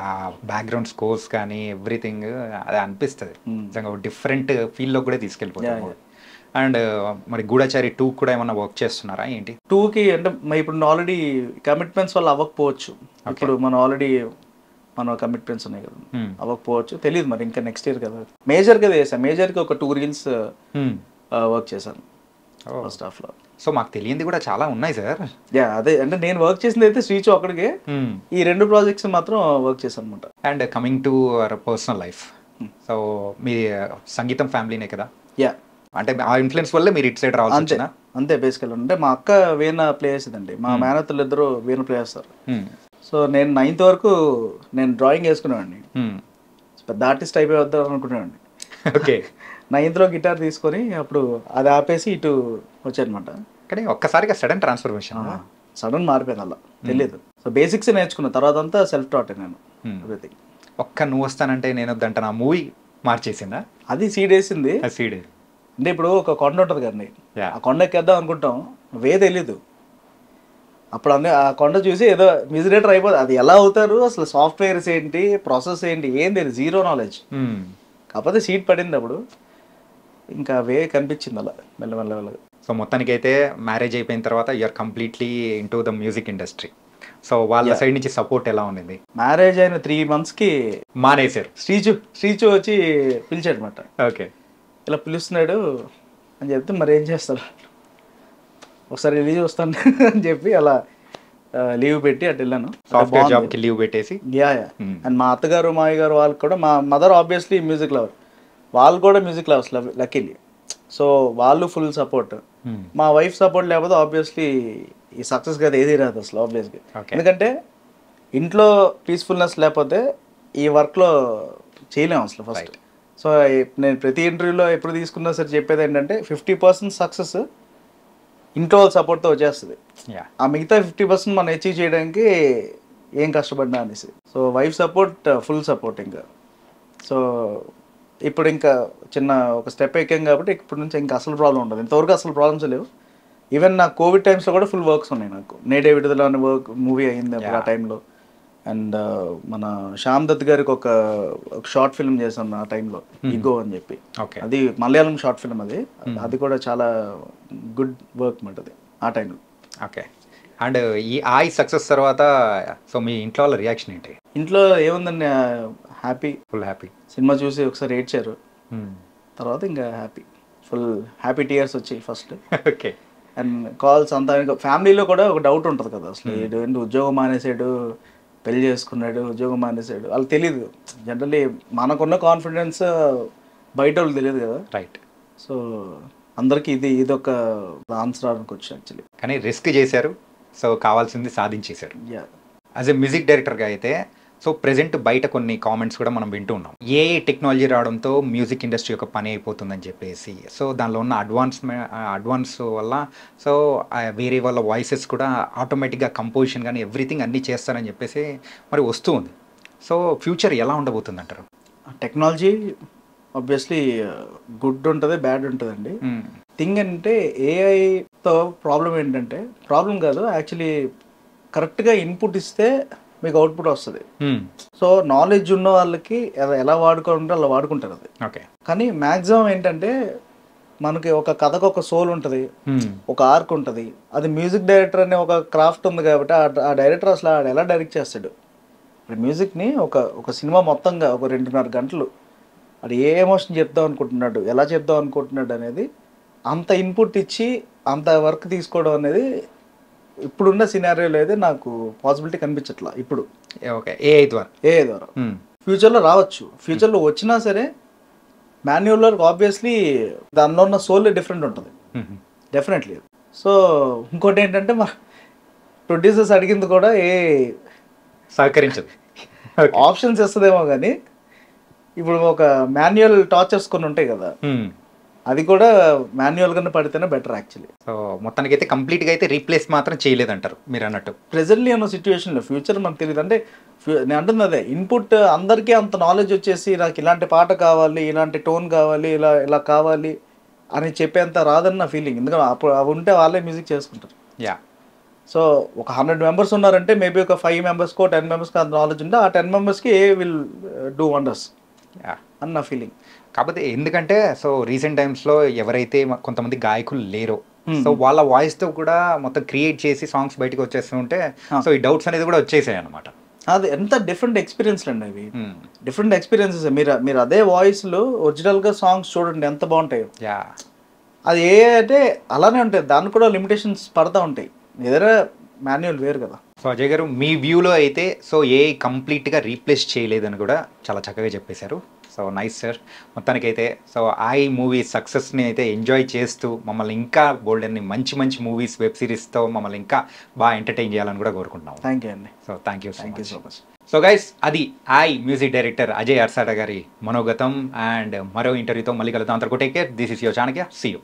ఆ బ్యాక్గ్రౌండ్ స్కోర్స్ కానీ ఎవ్రీథింగ్ అది అనిపిస్తుంది నిజంగా డిఫరెంట్ ఫీల్డ్లో కూడా తీసుకెళ్ళిపోతాం. అండ్ మరి గూఢచారి 2 కూడా ఏమన్నా వర్క్ చేస్తున్నారా ఏంటి? 2కి అంటే ఇప్పుడు ఆల్రెడీ కమిట్మెంట్స్ వల్ల అవ్వకపోవచ్చు. ఇప్పుడు మన కమిట్మెంట్స్ ఉన్నాయి కదా, అవ్వకపోవచ్చు, తెలియదు మరి ఇంకా నెక్స్ట్ ఇయర్ కదా. మేజర్గా చేశాను, మేజర్కి ఒక 2 రీల్స్ వర్క్ చేశాను ఫస్ట్ హాఫ్లో. సో మాకు తెలియంది కూడా చాలా ఉన్నాయి సార్. అదే అంటే నేను వర్క్ చేసింది అయితే శ్రీచు అక్కడికే, ఈ 2 ప్రాజెక్ట్స్ మాత్రం వర్క్ చేశాను అనమాట. And coming to our personal life, so మీ సంగీతం ఫ్యామిలీనే కదా? అంటే ఆ ఇన్ఫ్లుయెన్స్ వల్లే మీరు ఇటు సైడ్ రావాల్సి వచ్చిందా? అంతే బేసికల్. అంటే మా అక్క వీణ ప్లే చేసేదండి, మా మేనత్తలు ఇద్దరు వీణ ప్లే చేస్తారు. సో నేను 9th వరకు నేను డ్రాయింగ్ వేసుకునేవాడిని, పెద్ద ఆర్టిస్ట్ అయిపోయి వద్దాం అనుకునేవాడిని. ఓకే. 9th గిటార్ తీసుకొని అప్పుడు అది ఆపేసి ఇటు వచ్చానమాట. కానీ ఒక్కసారిగా సడన్ ట్రాన్స్ఫర్మేషన్, సడన్ మారిపోయింది, అలా తెలియదు. సో బేసిక్స్ నేర్చుకున్న తర్వాత అంతా సెల్ఫ్ టాట్ నేను ఎవ్రీథింగ్. నువ్వు వస్తానంటే నేను వద్దంట నా మూవీ మార్చేసిందా? అది సీడ్ వేసింది. సీడ్ అంటే ఇప్పుడు ఒక కొండ ఉంటుంది కదండి, ఆ కొండ ఎక్కేద్దాం అనుకుంటాం, తెలీదు. అప్పుడు ఆ కొండ చూసి ఏదో మ్యూజిక్ అయిపోతుంది. అది ఎలా అవుతారు అసలు, సాఫ్ట్వేర్స్ ఏంటి, ప్రాసెస్ ఏంటి, ఏం తెలియదు, జీరో నాలెడ్జ్. కాకపోతే సీట్ పడింది అప్పుడు, ఇంకా కనిపించింది అలా మెల్లమెల్లగా. సో మొత్తానికి అయితే మ్యారేజ్ అయిపోయిన తర్వాత you're completely into the music industry. So వాళ్ళ సైడ్ నుంచి సపోర్ట్ ఎలా ఉంది? మ్యారేజ్ అయిన 3 monthsకి మానేశారు. శ్రీచు వచ్చి పిలిచాడు అనమాట. ఓకే. ఇలా పిలుస్తున్నాడు అని చెప్తే మరి ఏం చేస్తారు, ఒకసారి రిలీజ్ వస్తాను అని చెప్పి అలా లీవ్ పెట్టి అటు వెళ్ళాను. సాఫ్ట్వేర్ జాబ్కి లీవ్ పెట్టేసి. అండ్ మా అత్తగారు మావి గారు వాళ్ళకి కూడా, మా మదర్ ఆబ్వియస్లీ మ్యూజిక్ లవర్, వాళ్ళు కూడా మ్యూజిక్ లవర్స్ లక్కీలీ. సో వాళ్ళు ఫుల్ సపోర్ట్. మా వైఫ్ సపోర్ట్ లేకపోతే ఆబ్వియస్లీ ఈ సక్సెస్ కదా ఏది రాదు అసలు ఆబ్వియస్గా. ఎందుకంటే ఇంట్లో పీస్ఫుల్నెస్ లేకపోతే ఈ వర్క్లో చేయలేము అసలు ఫస్ట్. సో నేను ప్రతి ఇంటర్వ్యూలో ఎప్పుడు తీసుకున్నా సరే చెప్పేది ఏంటంటే 50% సక్సెస్ ఇంట్లో వాళ్ళ సపోర్ట్తో వచ్చేస్తుంది, ఆ మిగతా 50% మనం అచీవ్ చేయడానికి ఏం కష్టపడినా అనేసి. So wife support full support ఇంకా. సో ఇప్పుడు ఇంకా చిన్న ఒక స్టెప్ ఎక్కాం కాబట్టి ఇప్పటి నుంచి ఇంకా అసలు ప్రాబ్లం ఉండదు. ఇంతవరకు అసలు ప్రాబ్లమ్స్ లేవు. ఈవెన్ నా కోవిడ్ టైమ్స్లో కూడా ఫుల్ వర్క్స్ ఉన్నాయి నాకు. నేడే విడుదల అనే మూవీ అయింది ఆ టైంలో. అండ్ మన శ్యామ్ దత్ గారికి ఒక షార్ట్ ఫిల్మ్ చేశాను ఆ టైంలో, ఈగో అని చెప్పి. అది మలయాళం షార్ట్ ఫిల్మ్, అది కూడా చాలా గుడ్ వర్క్ మాట అది ఆ టైంలో. ఓకే. అండ్ ఈ సక్సెస్ తర్వాత సో మీ ఇంట్లో వాళ్ళ రియాక్షన్ ఏంటి? ఇంట్లో ఏముందండి, హ్యాపీ, ఫుల్ హ్యాపీ. సినిమా చూసి ఒకసారి ఏడ్చారు, తర్వాత ఇంకా ఫుల్ హ్యాపీ టీయర్స్ వచ్చాయి ఫస్ట్. ఓకే. అండ్ కాల్స్ అంతా. ఫ్యామిలీలో కూడా ఒక డౌట్ ఉంటుంది కదా, అసలు ఏంటి ఉద్యోగం మానేసాడు, పెళ్లి చేసుకున్నాడు, ఉద్యోగం మానేసాడు, వాళ్ళకి తెలియదు. జనరల్లీ మనకున్న కాన్ఫిడెన్స్ బయట వాళ్ళకి తెలియదు కదా. రైట్. సో అందరికి ఇదొక ఆన్సర్ అనుకోవచ్చు యాక్చువల్లీ. కానీ రిస్క్ చేశారు, సో కావాల్సింది సాధించేశారు. యాజ్ ఎ మ్యూజిక్ డైరెక్టర్గా అయితే సో ప్రెజెంట్ బయట కొన్ని కామెంట్స్ కూడా మనం వింటూ ఉన్నాం, ఏ టెక్నాలజీ రావడంతో మ్యూజిక్ ఇండస్ట్రీ యొక్క పని అయిపోతుందని చెప్పేసి. సో దానిలో ఉన్న అడ్వాన్స్ వల్ల సో వేరే వాళ్ళ వాయిసెస్ కూడా ఆటోమేటిక్గా కంపోజిషన్ కానీ ఎవ్రీథింగ్ అన్నీ చేస్తారని చెప్పేసి మరి వస్తూ ఉంది. సో ఫ్యూచర్ ఎలా ఉండబోతుంది అంటారు? టెక్నాలజీ ఆబ్వియస్లీ గుడ్ ఉంటుంది, బ్యాడ్ ఉంటుందండి. థింగ్ అంటే ఏఐతో ప్రాబ్లం ఏంటంటే, ప్రాబ్లం కాదు యాక్చువల్లీ, కరెక్ట్గా ఇన్పుట్ ఇస్తే మీకు అవుట్పుట్ వస్తుంది. సో నాలెడ్జ్ ఉన్న వాళ్ళకి ఎలా వాడుకుంటే అలా వాడుకుంటారు అది. ఓకే. కానీ మ్యాక్సిమం ఏంటంటే మనకి ఒక కథకు ఒక సోల్ ఉంటుంది, ఒక ఆర్క్ ఉంటుంది. అది మ్యూజిక్ డైరెక్టర్ అనే ఒక క్రాఫ్ట్ ఉంది కాబట్టి ఆ డైరెక్టర్ అసలు ఎలా డైరెక్ట్ చేస్తాడు. ఇప్పుడు మ్యూజిక్ని ఒక సినిమా మొత్తంగా ఒక 2.5 గంటలు అది ఏ ఎమోషన్ చెప్దాం అనుకుంటున్నాడు, ఎలా చెప్దాం అనుకుంటున్నాడు అనేది అంత ఇన్పుట్ ఇచ్చి అంత వర్క్ తీసుకోవడం అనేది ఇప్పుడున్న సినారియోలో అయితే నాకు పాసిబిలిటీ కనిపించట్లా ఇప్పుడు. ఓకే. ఏఐ ద్వారా ఫ్యూచర్లో రావచ్చు. ఫ్యూచర్లో వచ్చినా సరే మాన్యువల్ వర్క్ ఆబ్వియస్లీ దానిలో ఉన్న సోల్ డిఫరెంట్ ఉంటుంది డెఫినెట్లీ. సో ఇంకోటి ఏంటంటే మా ప్రొడ్యూసర్స్ అడిగింది కూడా సహకరించదు, ఆప్షన్స్ ఇస్తుందేమో కానీ ఇప్పుడు ఒక మాన్యువల్ టార్చర్స్ కొన్ని ఉంటాయి కదా, అది కూడా మాన్యువల్గానే పడితేనే బెటర్ యాక్చువల్లీ. సో మొత్తానికి అయితే కంప్లీట్గా అయితే రీప్లేస్ మాత్రం చేయలేదంటారు మీరు అన్నట్టు. ప్రెజెంట్లీ ఉన్న సిచ్యువేషన్లో ఫ్యూచర్ మనకు తెలియదు. అంటే నేను అంటుంది అదే, ఇన్పుట్ అందరికీ అంత నాలెడ్జ్ వచ్చేసి నాకు ఇలాంటి పాట కావాలి, ఇలాంటి టోన్ కావాలి, ఇలా కావాలి అని చెప్పేంత రాదని నా ఫీలింగ్. ఎందుకంటే అప్పుడు అవి ఉంటే వాళ్ళే మ్యూజిక్ చేసుకుంటారు. యా సో ఒక 100 మెంబర్స్ ఉన్నారంటే మేబీ ఒక 5 మెంబర్స్కో 10 మెంబర్స్కి అంత నాలెడ్జ్ ఉంటే ఆ 10 మెంబర్స్కి విల్ డూ వండర్స్ యా అని నా ఫీలింగ్. కాకపోతే ఎందుకంటే సో రీసెంట్ టైమ్స్లో ఎవరైతే కొంతమంది గాయకులు లేరో సో వాళ్ళ వాయిస్తో కూడా మొత్తం క్రియేట్ చేసి సాంగ్స్ బయటకు వచ్చేస్తుంటే సో ఈ డౌట్స్ అనేది కూడా వచ్చేసాయి అనమాట. అది ఎంత డిఫరెంట్ ఎక్స్పీరియన్స్లు అండి అవి, డిఫరెంట్ ఎక్స్పీరియన్సెస్. మీరు అదే వాయిస్లో ఒరిజినల్గా సాంగ్స్ చూడండి ఎంత బాగుంటాయో. యా అది ఏ అంటే అలానే ఉంటాయి, దానికి కూడా లిమిటేషన్స్ పడతా ఉంటాయి, ఏదైనా మాన్యువల్ వేరు కదా. సో అజయ్ గారు మీ వ్యూలో అయితే సో ఏ కంప్లీట్గా రీప్లేస్ చేయలేదని కూడా చాలా చక్కగా చెప్పేశారు. So nice sir. మొత్తానికైతే సో ఐ మూవీ సక్సెస్ని అయితే ఎంజాయ్ చేస్తూ మమ్మల్ని ఇంకా బోల్డెన్ని మంచి మంచి మూవీస్ వెబ్ సిరీస్తో మమ్మల్ని ఇంకా బాగా ఎంటర్టైన్ చేయాలని కూడా కోరుకుంటున్నాం. థ్యాంక్ యూ అండి. So thank you so much. So guys అది ఐ మ్యూజిక్ డైరెక్టర్ అజయ్ అర్సాడ గారి మనోగతం అండ్ మరో ఇంటర్వ్యూతో మళ్ళీ కలుద్దాం. అంతవరకు take care. This is your Chanakya. See you.